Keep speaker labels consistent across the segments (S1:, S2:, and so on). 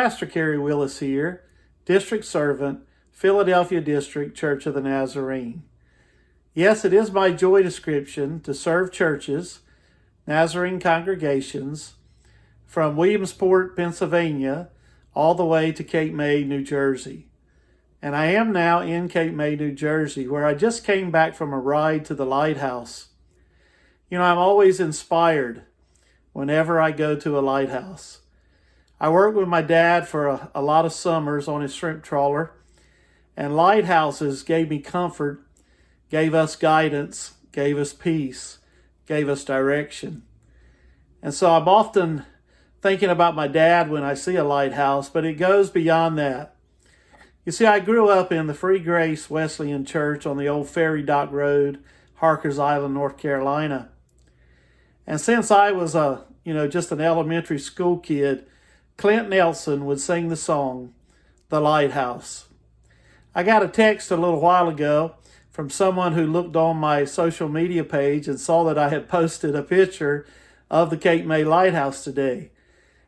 S1: Pastor Kerry Willis here, District Servant, Philadelphia District, Church of the Nazarene. Yes, it is my joy description to serve churches, Nazarene congregations, from Williamsport, Pennsylvania, all the way to Cape May, New Jersey. And I am now in Cape May, New Jersey, where I just came back from a ride to the Lighthouse. You know, I'm always inspired whenever I go to a lighthouse. I worked with my dad for a lot of summers on his shrimp trawler, and lighthouses gave me comfort, gave us guidance, gave us peace, gave us direction. And so I'm often thinking about my dad when I see a lighthouse, but it goes beyond that. You see, I grew up in the Free Grace Wesleyan Church on the old Ferry Dock Road, Harkers Island, North Carolina. And since I was just an elementary school kid, Clint Nelson would sing the song, The Lighthouse. I got a text a little while ago from someone who looked on my social media page and saw that I had posted a picture of the Cape May Lighthouse today.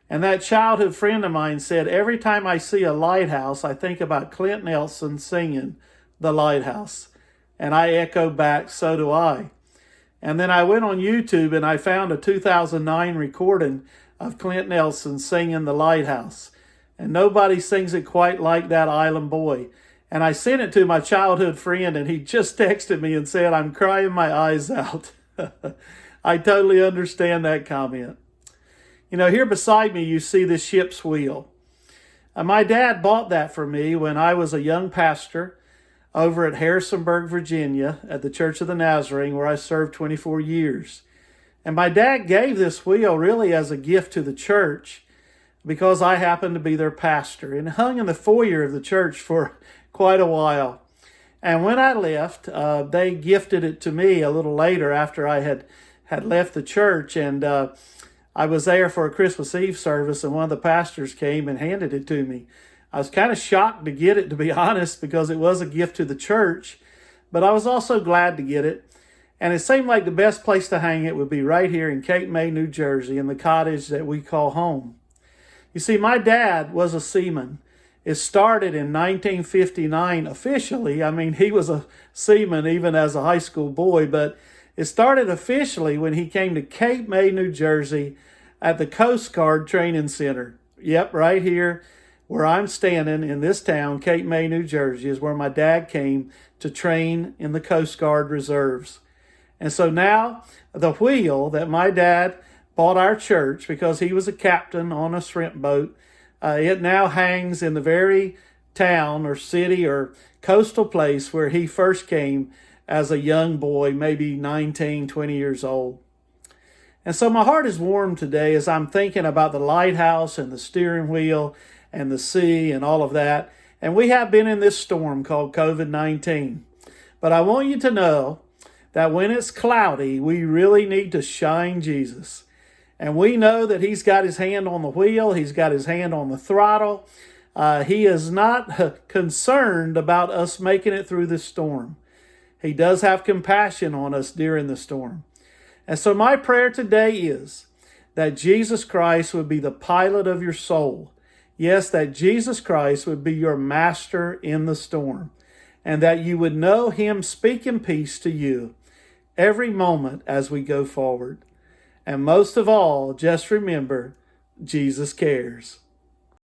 S1: And that childhood friend of mine said, every time I see a lighthouse, I think about Clint Nelson singing The Lighthouse. And I echo back, so do I. And then I went on YouTube and I found a 2009 recording of Clint Nelson singing The Lighthouse. And nobody sings it quite like that island boy. And I sent it to my childhood friend and he just texted me and said, I'm crying my eyes out. I totally understand that comment. You know, here beside me you see the ship's wheel. My dad bought that for me when I was a young pastor over at Harrisonburg, Virginia, at the Church of the Nazarene, where I served 24 years. And my dad gave this wheel really as a gift to the church because I happened to be their pastor, and it hung in the foyer of the church for quite a while. And when I left, they gifted it to me a little later after I had left the church, and I was there for a Christmas Eve service, and one of the pastors came and handed it to me. I was kind of shocked to get it, to be honest, because it was a gift to the church, but I was also glad to get it. And it seemed like the best place to hang it would be right here in Cape May, New Jersey, in the cottage that we call home. You see, my dad was a seaman. It started in 1959 officially. I mean, he was a seaman even as a high school boy, but it started officially when he came to Cape May, New Jersey at the Coast Guard Training Center. Yep, right here where I'm standing in this town, Cape May, New Jersey, is where my dad came to train in the Coast Guard Reserves. And so now the wheel that my dad bought our church because he was a captain on a shrimp boat, it now hangs in the very town or city or coastal place where he first came as a young boy, maybe 19, 20 years old. And so my heart is warm today as I'm thinking about the lighthouse and the steering wheel and the sea and all of that. And we have been in this storm called COVID-19. But I want you to know that when it's cloudy, we really need to shine Jesus. And we know that he's got his hand on the wheel. He's got his hand on the throttle. He is not concerned about us making it through this storm. He does have compassion on us during the storm. And so my prayer today is that Jesus Christ would be the pilot of your soul. Yes, that Jesus Christ would be your master in the storm. And that you would know him speaking peace to you every moment as we go forward. And most of all, just remember, Jesus cares.